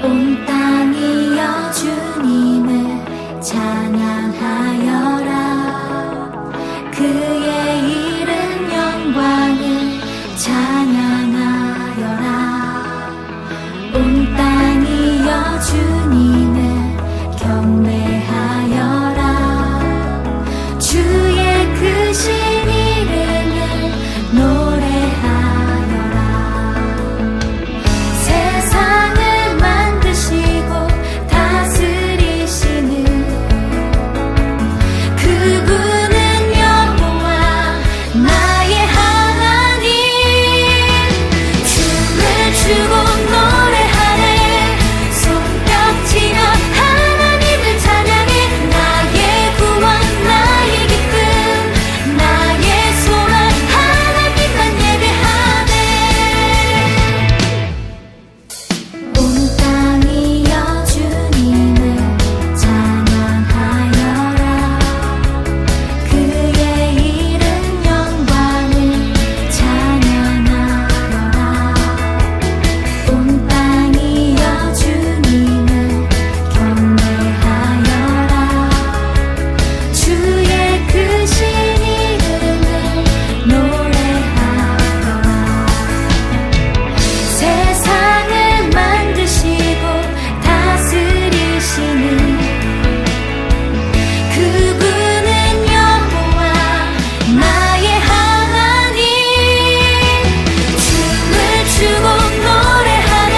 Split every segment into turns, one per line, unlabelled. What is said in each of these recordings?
온 땅이여 주님을 찬양하여라. 그의 이름 영광을 찬양하여라. 온 땅이여 주님을 경배하여라. 주의 크신 이름을 노래하여라. 세상을 만드시고 다스리시는 그분은 여호와 나의 하나님. 춤을 추고 노래하네. 손뼉치며 하나님을 찬양해. 나의 구원 나의 기쁨 나의 소망 하나님만 예배하네. 온 땅이여 주님을 찬양하여라. 그의 이름 영광을 찬양하여라. 온 땅이여 주님을 경배하여라. 주의 크신 이름을 노래하여라. 세상을 만드시고 다스리시는 그분은 여호와 나의 하나님. 춤을 추고 노래하네.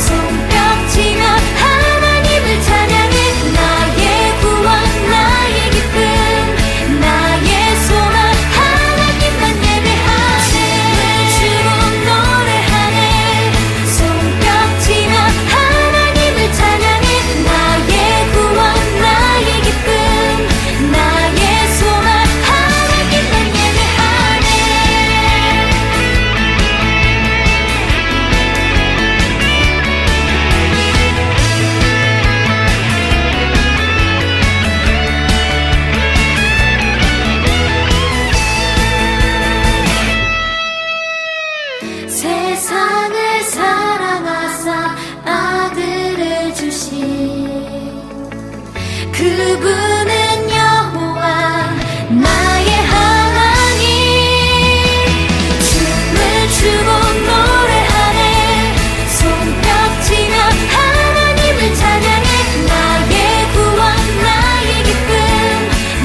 손뼉치며 하나님을 찬양해. 나의 구원 나의 기쁨 나의 소망 하나님만 예배하네. 춤을 추고 노래하네. 손뼉치며 하나님을 찬양해. 나의 구원 나의 기쁨 나의 소망 하나님만 예배하네. 세상을 사랑하사 아들을 주신 그분은 여호와 나의 하나님. 춤을 추고 노래하네. 손뼉치며 하나님을 찬양해. 나의 구원 나의 기쁨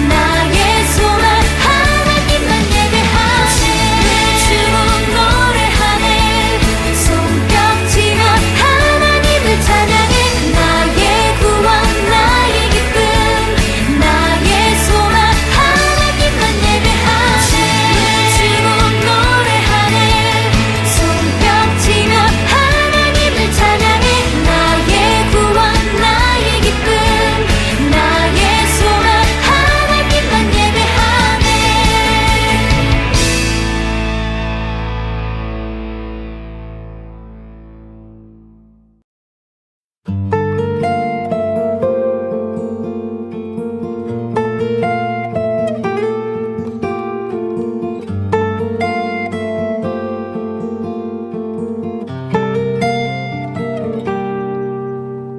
나의 소망 하나님만 예배하네. 춤을 추고 노래하네. 손뼉치며 하나님을 찬양해. 나의 구원 나의 기쁨 나의 소망 하나님만 예배하네. 춤을 추고 노래하네. 손뼉치며 하나님을 찬양해. 나의 구원 나의 기쁨 나의 소망 하나님만 예배하네.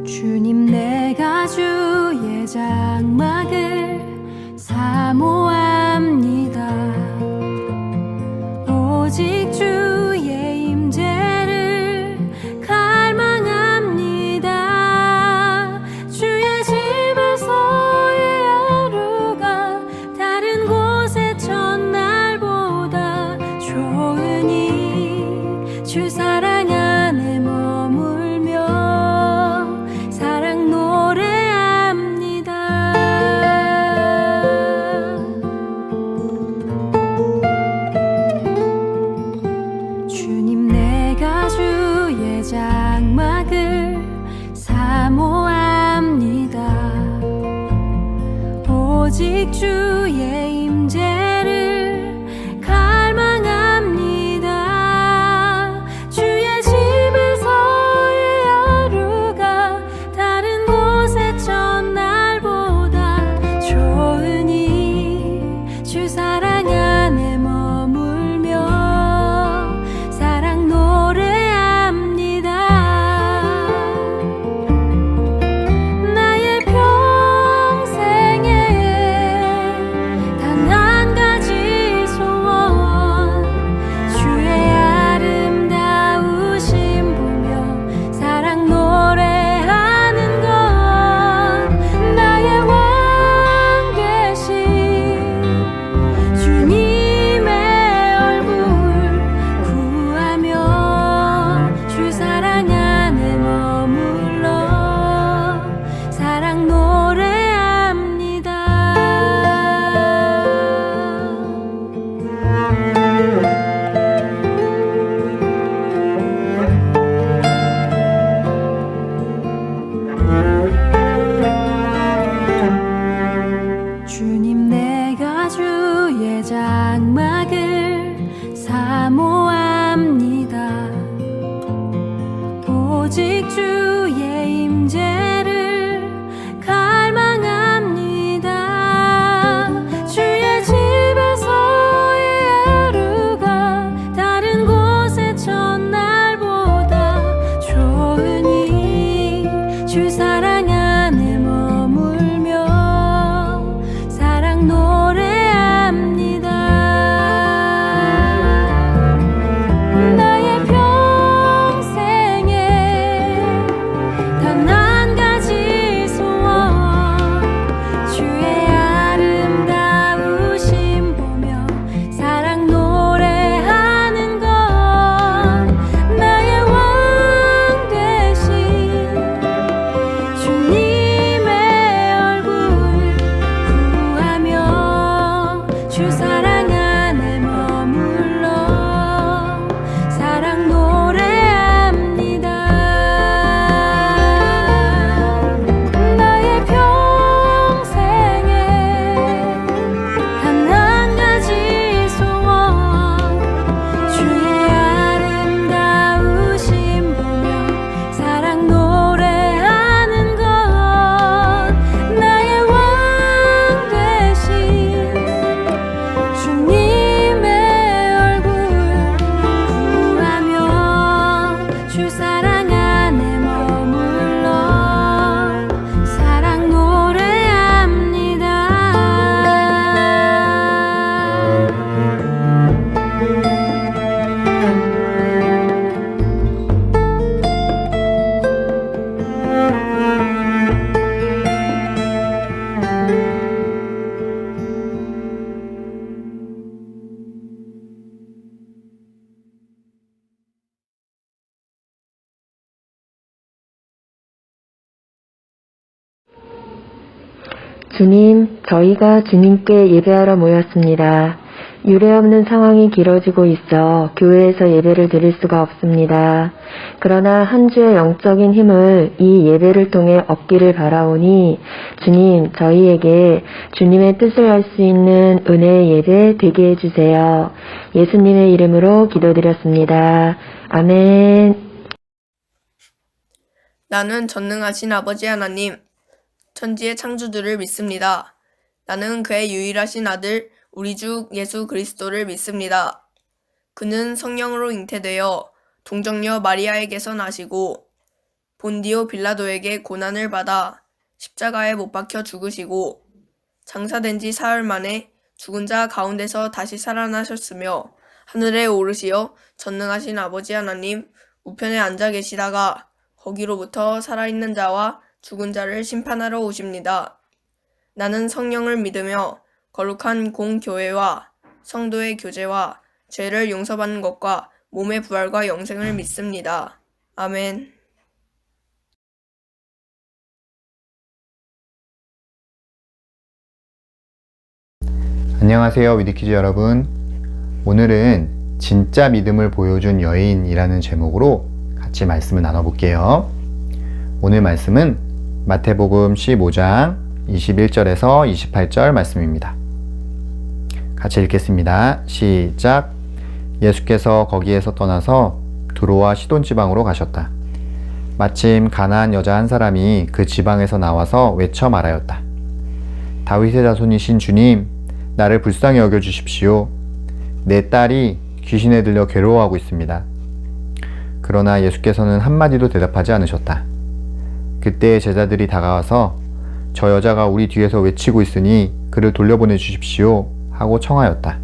주님 내가 주의 장막을 사모합니다. 오직 주의 임재를 갈망합니다. 주의 집에서의 하루가 다른 곳의 첫날보다 좋으니 주 사랑 안에 머물며 사랑 노래합니다. 주님 내가 주의 장막을 사모합니다. 오직 주의 임재를 갈망합니다. 주의 집에서의 하루가 다른 곳의 첫날보다 좋으니 주 사랑 안에 머물며 사랑 노래합니다. 오직 주의 임재를 갈망합니다. 주의 집에서의 하루가 다른 곳의 첫날보다 좋으니 주 사랑 안에 머물며 사랑 노래합니다. 나의 평생에 단 한 가지 소원 주의 아름다우심 보며 사랑 노래하는 것 나의 왕 되신 주님의 얼굴 구하며 주 사랑 안에 머물러 사랑 노래합니다. 나의 평생에 단 한 가지 소원 주의 아름다우심 보며 사랑 노래하는 것 나의 왕 되신 주님의 얼굴 구하며 주 사랑 안에 머물러 사랑 노래합니다.
주님, 저희가 주님께 예배하러 모였습니다. 유례없는 상황이 길어지고 있어 교회에서 예배를 드릴 수가 없습니다. 그러나 한 주의 영적인 힘을 이 예배를 통해 얻기를 바라오니 주님, 저희에게 주님의 뜻을 알 수 있는 은혜의 예배 되게 해주세요. 예수님의 이름으로 기도드렸습니다. 아멘.
나는 전능하신 아버지 하나님, 천지의 창조주를 믿습니다. 나는 그의 유일하신 아들, 우리 주 예수 그리스도를 믿습니다. 그는 성령으로 잉태되어 동정녀 마리아에게서 나시고 본디오 빌라도에게 고난을 받아 십자가에 못 박혀 죽으시고 장사된 지 사흘 만에 죽은 자 가운데서 다시 살아나셨으며 하늘에 오르시어 전능하신 아버지 하나님 우편에 앉아 계시다가 거기로부터 살아있는 자와 죽은 자를 심판하러 오십니다. 나는 성령을 믿으며 거룩한 공교회와 성도의 교제와 죄를 용서받는 것과 몸의 부활과 영생을 믿습니다. 아멘.
안녕하세요, 위드키즈 여러분. 오늘은 진짜 믿음을 보여준 여인이라는 제목으로 같이 말씀을 나눠볼게요. 오늘 말씀은 마태복음 15장 21절에서 28절 말씀입니다. 같이 읽겠습니다. 시작. 예수께서 거기에서 떠나서 두로와 시돈 지방으로 가셨다. 마침 가나안 여자 한 사람이 그 지방에서 나와서 외쳐 말하였다. 다윗의 자손이신 주님, 나를 불쌍히 여겨주십시오. 내 딸이 귀신에 들려 괴로워하고 있습니다. 그러나 예수께서는 한마디도 대답하지 않으셨다. 그때 제자들이 다가와서 저 여자가 우리 뒤에서 외치고 있으니 그를 돌려보내 주십시오 하고 청하였다.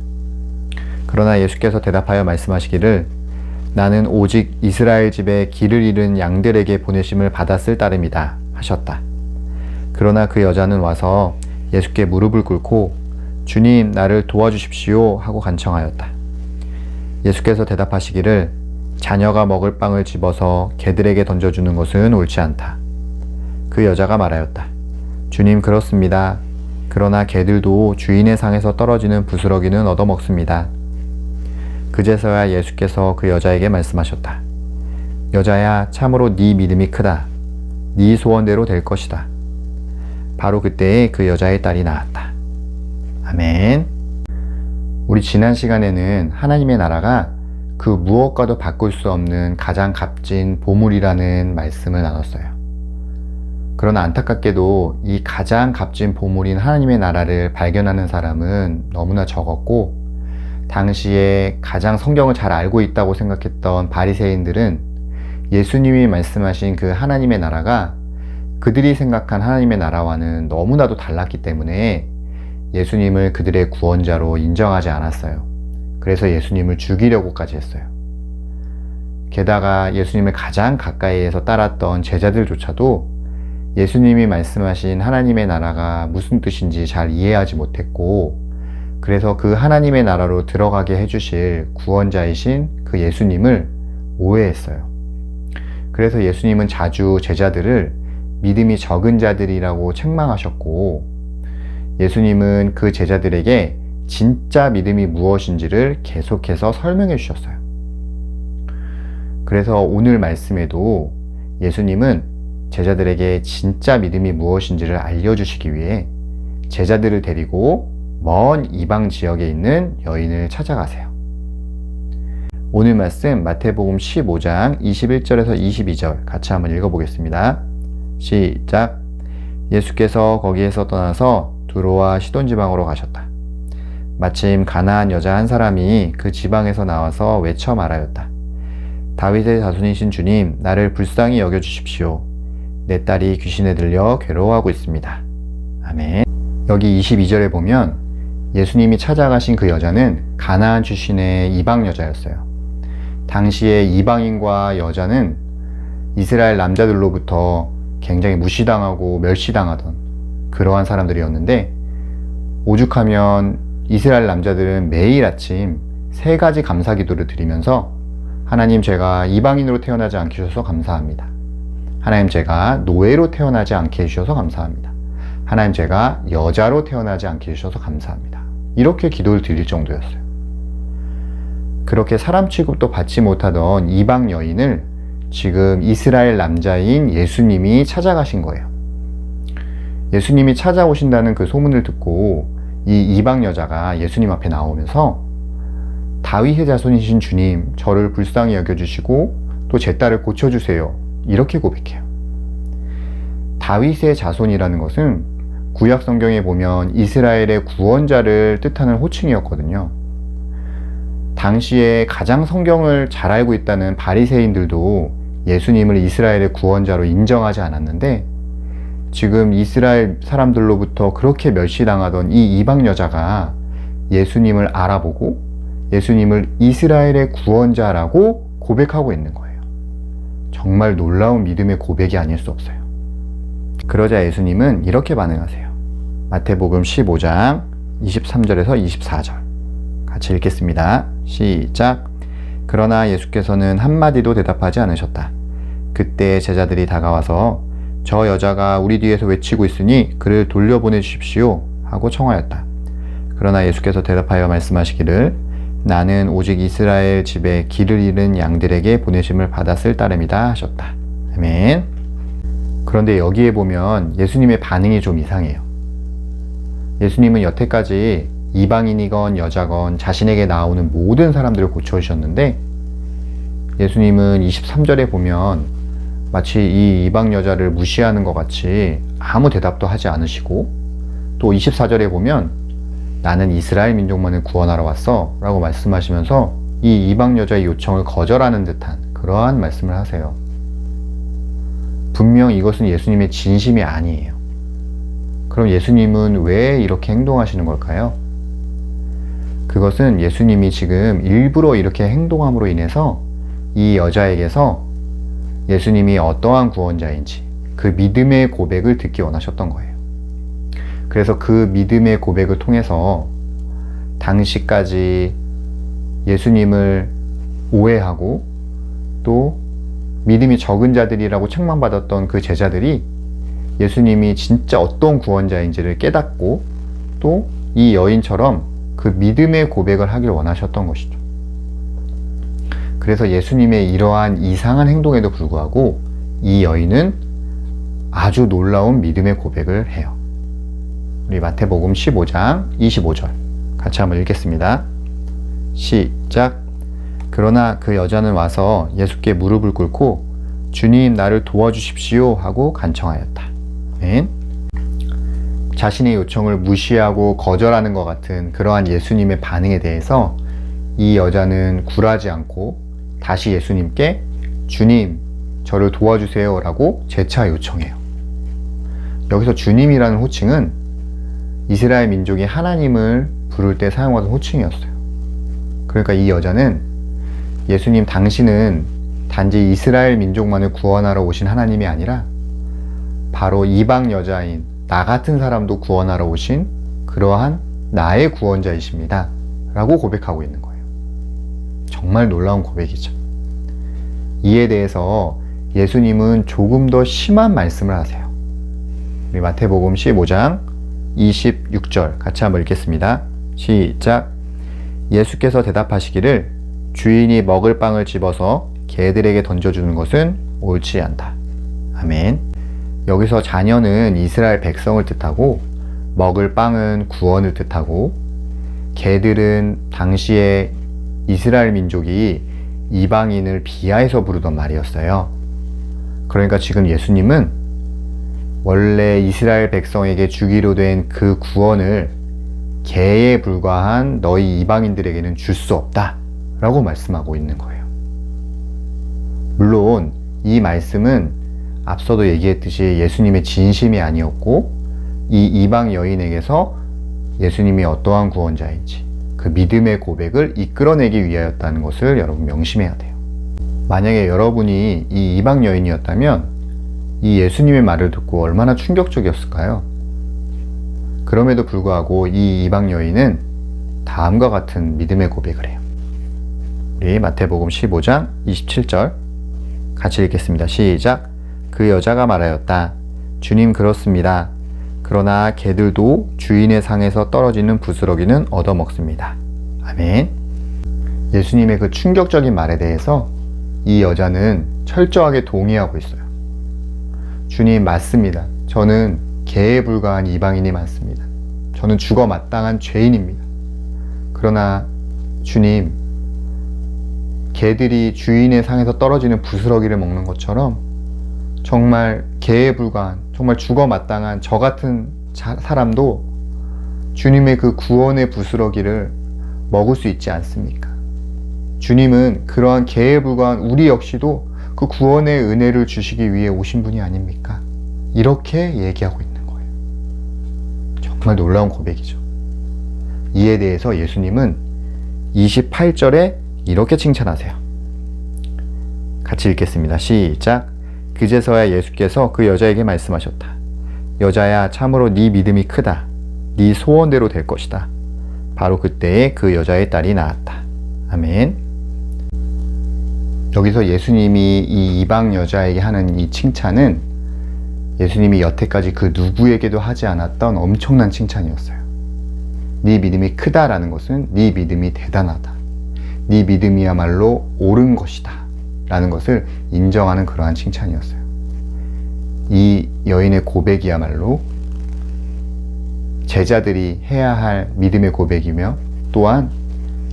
그러나 예수께서 대답하여 말씀하시기를 나는 오직 이스라엘 집에 길을 잃은 양들에게 보내심을 받았을 따름이다 하셨다. 그러나 그 여자는 와서 예수께 무릎을 꿇고 주님, 나를 도와주십시오 하고 간청하였다. 예수께서 대답하시기를 자녀가 먹을 빵을 집어서 개들에게 던져주는 것은 옳지 않다. 그 여자가 말하였다. 주님, 그렇습니다. 그러나 개들도 주인의 상에서 떨어지는 부스러기는 얻어먹습니다. 그제서야 예수께서 그 여자에게 말씀하셨다. 여자야, 참으로 네 믿음이 크다. 네 소원대로 될 것이다. 바로 그때에 그 여자의 딸이 나았다. 아멘. 우리 지난 시간에는 하나님의 나라가 그 무엇과도 바꿀 수 없는 가장 값진 보물이라는 말씀을 나눴어요. 그러나 안타깝게도 이 가장 값진 보물인 하나님의 나라를 발견하는 사람은 너무나 적었고, 당시에 가장 성경을 잘 알고 있다고 생각했던 바리새인들은 예수님이 말씀하신 그 하나님의 나라가 그들이 생각한 하나님의 나라와는 너무나도 달랐기 때문에 예수님을 그들의 구원자로 인정하지 않았어요. 그래서 예수님을 죽이려고까지 했어요. 게다가 예수님을 가장 가까이에서 따랐던 제자들조차도 예수님이 말씀하신 하나님의 나라가 무슨 뜻인지 잘 이해하지 못했고, 그래서 그 하나님의 나라로 들어가게 해주실 구원자이신 그 예수님을 오해했어요. 그래서 예수님은 자주 제자들을 믿음이 적은 자들이라고 책망하셨고, 예수님은 그 제자들에게 진짜 믿음이 무엇인지를 계속해서 설명해 주셨어요. 그래서 오늘 말씀에도 예수님은 제자들에게 진짜 믿음이 무엇인지를 알려주시기 위해 제자들을 데리고 먼 이방 지역에 있는 여인을 찾아가세요. 오늘 말씀 마태복음 15장 21절에서 22절 같이 한번 읽어보겠습니다. 시작. 예수께서 거기에서 떠나서 두로와 시돈 지방으로 가셨다. 마침 가나안 여자 한 사람이 그 지방에서 나와서 외쳐 말하였다. 다윗의 자손이신 주님, 나를 불쌍히 여겨주십시오. 내 딸이 귀신에 들려 괴로워하고 있습니다. 아멘. 여기 22절에 보면 예수님이 찾아가신 그 여자는 가나안 출신의 이방 여자였어요. 당시에 이방인과 여자는 이스라엘 남자들로부터 굉장히 무시당하고 멸시당하던 그러한 사람들이었는데, 오죽하면 이스라엘 남자들은 매일 아침 3가지 감사 기도를 드리면서 하나님, 제가 이방인으로 태어나지 않게 해주셔서 감사합니다. 하나님, 제가 노예로 태어나지 않게 해주셔서 감사합니다. 하나님, 제가 여자로 태어나지 않게 해주셔서 감사합니다. 이렇게 기도를 드릴 정도였어요. 그렇게 사람 취급도 받지 못하던 이방 여인을 지금 이스라엘 남자인 예수님이 찾아가신 거예요. 예수님이 찾아오신다는 그 소문을 듣고 이 이방 여자가 예수님 앞에 나오면서 다윗의 자손이신 주님, 저를 불쌍히 여겨주시고 또 제 딸을 고쳐주세요. 이렇게 고백해요. 다윗의 자손이라는 것은 구약 성경에 보면 이스라엘의 구원자를 뜻하는 호칭이었거든요. 당시에 가장 성경을 잘 알고 있다는 바리새인들도 예수님을 이스라엘의 구원자로 인정하지 않았는데, 지금 이스라엘 사람들로부터 그렇게 멸시당하던 이 이방 여자가 예수님을 알아보고 예수님을 이스라엘의 구원자라고 고백하고 있는 거예요. 정말 놀라운 믿음의 고백이 아닐 수 없어요. 그러자 예수님은 이렇게 반응하세요. 마태복음 15장 23절에서 24절 같이 읽겠습니다. 시작. 그러나 예수께서는 한마디도 대답하지 않으셨다. 그때 제자들이 다가와서 저 여자가 우리 뒤에서 외치고 있으니 그를 돌려보내주십시오 하고 청하였다. 그러나 예수께서 대답하여 말씀하시기를 나는 오직 이스라엘 집에 길을 잃은 양들에게 보내심을 받았을 따름이다 하셨다. 아멘. 그런데 여기에 보면 예수님의 반응이 좀 이상해요. 예수님은 여태까지 이방인이건 여자건 자신에게 나오는 모든 사람들을 고쳐주셨는데, 예수님은 23절에 보면 마치 이 이방 여자를 무시하는 것 같이 아무 대답도 하지 않으시고, 또 24절에 보면 나는 이스라엘 민족만을 구원하러 왔어 라고 말씀하시면서 이 이방 여자의 요청을 거절하는 듯한 그러한 말씀을 하세요. 분명 이것은 예수님의 진심이 아니에요. 그럼 예수님은 왜 이렇게 행동하시는 걸까요? 그것은 예수님이 지금 일부러 이렇게 행동함으로 인해서 이 여자에게서 예수님이 어떠한 구원자인지 그 믿음의 고백을 듣기 원하셨던 거예요. 그래서 그 믿음의 고백을 통해서 당시까지 예수님을 오해하고 또 믿음이 적은 자들이라고 책망받았던 그 제자들이 예수님이 진짜 어떤 구원자인지를 깨닫고 또 이 여인처럼 그 믿음의 고백을 하길 원하셨던 것이죠. 그래서 예수님의 이러한 이상한 행동에도 불구하고 이 여인은 아주 놀라운 믿음의 고백을 해요. 우리 마태복음 15장 25절 같이 한번 읽겠습니다. 시작. 그러나 그 여자는 와서 예수께 무릎을 꿇고 주님 나를 도와주십시오 하고 간청하였다. 아멘. 자신의 요청을 무시하고 거절하는 것 같은 그러한 예수님의 반응에 대해서 이 여자는 굴하지 않고 다시 예수님께 주님 저를 도와주세요 라고 재차 요청해요. 여기서 주님이라는 호칭은 이스라엘 민족이 하나님을 부를 때 사용하던 호칭이었어요. 그러니까 이 여자는 예수님 당신은 단지 이스라엘 민족만을 구원하러 오신 하나님이 아니라 바로 이방 여자인 나 같은 사람도 구원하러 오신 그러한 나의 구원자이십니다 라고 고백하고 있는 거예요. 정말 놀라운 고백이죠. 이에 대해서 예수님은 조금 더 심한 말씀을 하세요. 우리 마태복음 15장 26절 같이 한번 읽겠습니다. 시작. 예수께서 대답하시기를 주인이 먹을 빵을 집어서 개들에게 던져주는 것은 옳지 않다. 아멘. 여기서 자녀는 이스라엘 백성을 뜻하고 먹을 빵은 구원을 뜻하고 개들은 당시에 이스라엘 민족이 이방인을 비하해서 부르던 말이었어요. 그러니까 지금 예수님은 원래 이스라엘 백성에게 주기로 된 그 구원을 개에 불과한 너희 이방인들에게는 줄 수 없다 라고 말씀하고 있는 거예요. 물론 이 말씀은 앞서도 얘기했듯이 예수님의 진심이 아니었고 이 이방 여인에게서 예수님이 어떠한 구원자인지 그 믿음의 고백을 이끌어내기 위하였다는 것을 여러분 명심해야 돼요. 만약에 여러분이 이 이방 여인이었다면 이 예수님의 말을 듣고 얼마나 충격적이었을까요? 그럼에도 불구하고 이 이방 여인은 다음과 같은 믿음의 고백을 해요. 우리 마태복음 15장 27절 같이 읽겠습니다. 시작. 그 여자가 말하였다. 주님 그렇습니다. 그러나 개들도 주인의 상에서 떨어지는 부스러기는 얻어먹습니다. 아멘. 예수님의 그 충격적인 말에 대해서 이 여자는 철저하게 동의하고 있어요. 주님 맞습니다. 저는 개에 불과한 이방인이 맞습니다. 저는 죽어 마땅한 죄인입니다. 그러나 주님, 개들이 주인의 상에서 떨어지는 부스러기를 먹는 것처럼 정말 개에 불과한, 정말 죽어 마땅한 저 같은 사람도 주님의 그 구원의 부스러기를 먹을 수 있지 않습니까? 주님은 그러한 개에 불과한 우리 역시도 그 구원의 은혜를 주시기 위해 오신 분이 아닙니까? 이렇게 얘기하고 있는 거예요. 정말 놀라운 고백이죠. 이에 대해서 예수님은 28절에 이렇게 칭찬하세요. 같이 읽겠습니다. 시작. 그제서야 예수께서 그 여자에게 말씀하셨다. 여자야, 참으로 네 믿음이 크다. 네 소원대로 될 것이다. 바로 그때에 그 여자의 딸이 나았다. 아멘. 여기서 예수님이 이 이방 여자에게 하는 이 칭찬은 예수님이 여태까지 그 누구에게도 하지 않았던 엄청난 칭찬이었어요. 네 믿음이 크다라는 것은 네 믿음이 대단하다. 네 믿음이야말로 옳은 것이다. 라는 것을 인정하는 그러한 칭찬이었어요. 이 여인의 고백이야말로 제자들이 해야 할 믿음의 고백이며 또한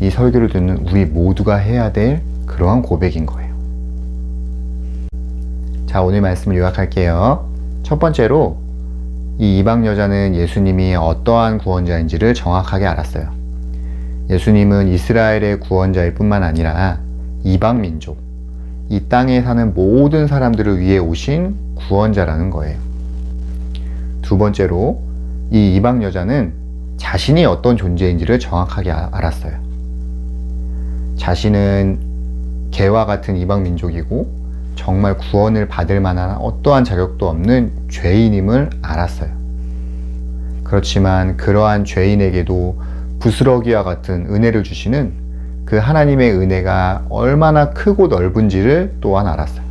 이 설교를 듣는 우리 모두가 해야 될 그러한 고백인 거예요. 자, 오늘 말씀을 요약할게요. 첫 번째로 이 이방 여자는 예수님이 어떠한 구원자인지를 정확하게 알았어요. 예수님은 이스라엘의 구원자일 뿐만 아니라 이방 민족, 이 땅에 사는 모든 사람들을 위해 오신 구원자라는 거예요. 두 번째로 이 이방 여자는 자신이 어떤 존재인지를 정확하게 알았어요. 자신은 개와 같은 이방 민족이고 정말 구원을 받을 만한 어떠한 자격도 없는 죄인임을 알았어요. 그렇지만 그러한 죄인에게도 부스러기와 같은 은혜를 주시는 그 하나님의 은혜가 얼마나 크고 넓은지를 또한 알았어요.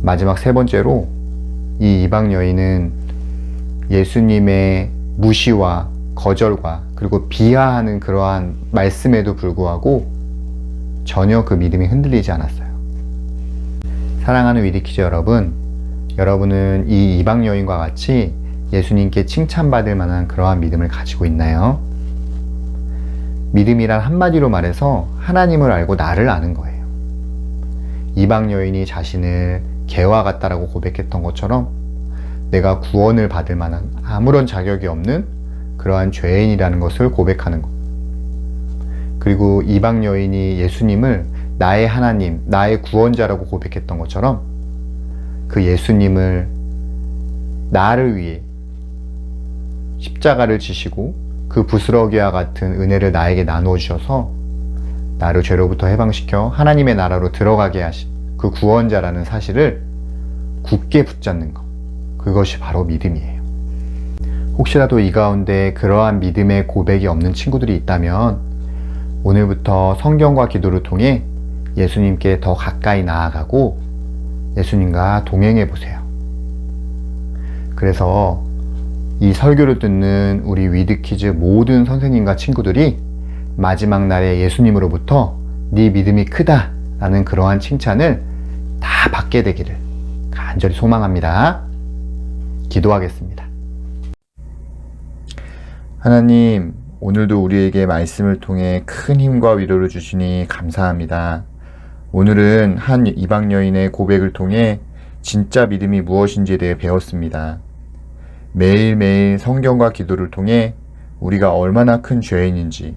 마지막 세 번째로 이 이방 여인은 예수님의 무시와 거절과 그리고 비하하는 그러한 말씀에도 불구하고 전혀 그 믿음이 흔들리지 않았어요. 사랑하는 위리키즈 여러분, 여러분은 이 이방 여인과 같이 예수님께 칭찬받을 만한 그러한 믿음을 가지고 있나요? 믿음이란 한마디로 말해서 하나님을 알고 나를 아는 거예요. 이방 여인이 자신을 개와 같다라고 고백했던 것처럼 내가 구원을 받을 만한 아무런 자격이 없는 그러한 죄인이라는 것을 고백하는 것. 그리고 이방 여인이 예수님을 나의 하나님, 나의 구원자라고 고백했던 것처럼 그 예수님을 나를 위해 십자가를 지시고 그 부스러기와 같은 은혜를 나에게 나누어 주셔서 나를 죄로부터 해방시켜 하나님의 나라로 들어가게 하신 그 구원자라는 사실을 굳게 붙잡는 것. 그것이 바로 믿음이에요. 혹시라도 이 가운데 그러한 믿음의 고백이 없는 친구들이 있다면 오늘부터 성경과 기도를 통해 예수님께 더 가까이 나아가고 예수님과 동행해 보세요. 그래서 이 설교를 듣는 우리 위드키즈 모든 선생님과 친구들이 마지막 날에 예수님으로부터 네 믿음이 크다 라는 그러한 칭찬을 다 받게 되기를 간절히 소망합니다. 기도하겠습니다. 하나님, 오늘도 우리에게 말씀을 통해 큰 힘과 위로를 주시니 감사합니다. 오늘은 한 이방 여인의 고백을 통해 진짜 믿음이 무엇인지에 대해 배웠습니다. 매일매일 성경과 기도를 통해 우리가 얼마나 큰 죄인인지,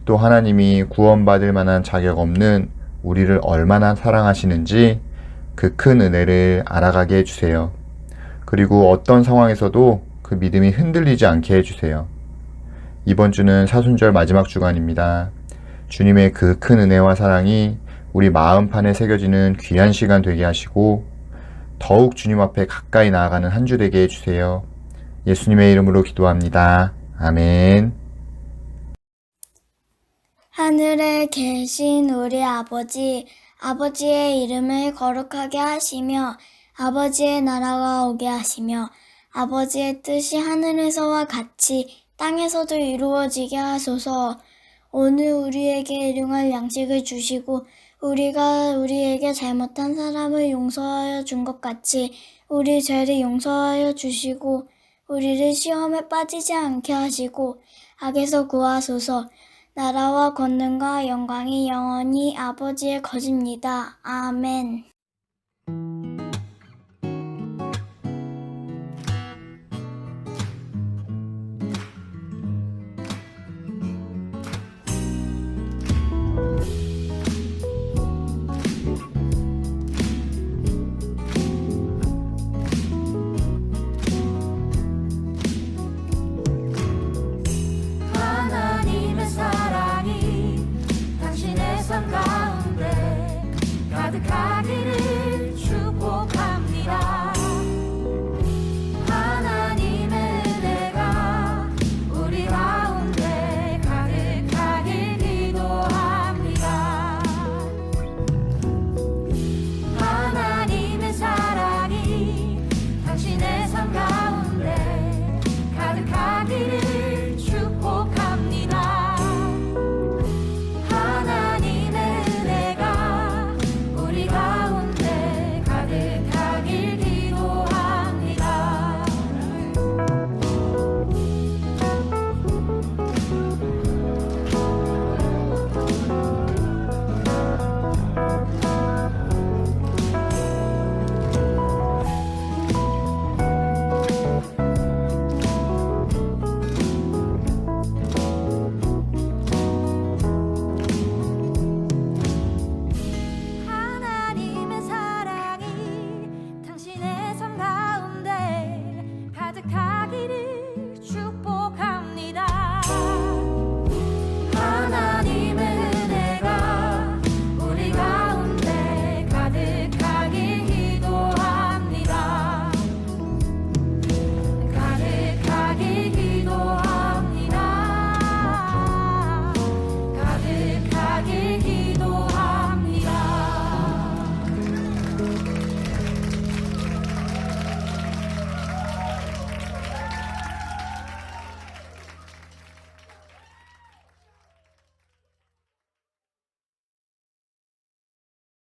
또 하나님이 구원받을 만한 자격 없는 우리를 얼마나 사랑하시는지 그 큰 은혜를 알아가게 해주세요. 그리고 어떤 상황에서도 그 믿음이 흔들리지 않게 해주세요. 이번 주는 사순절 마지막 주간입니다. 주님의 그 큰 은혜와 사랑이 우리 마음판에 새겨지는 귀한 시간 되게 하시고 더욱 주님 앞에 가까이 나아가는 한 주 되게 해주세요. 예수님의 이름으로 기도합니다. 아멘.
하늘에 계신 우리 아버지, 아버지의 이름을 거룩하게 하시며 아버지의 나라가 오게 하시며 아버지의 뜻이 하늘에서와 같이 땅에서도 이루어지게 하소서. 오늘 우리에게 일용할 양식을 주시고 우리가 우리에게 잘못한 사람을 용서하여 준 것 같이 우리 죄를 용서하여 주시고 우리를 시험에 빠지지 않게 하시고 악에서 구하소서. 나라와 권능과 영광이 영원히 아버지의 것입니다. 아멘.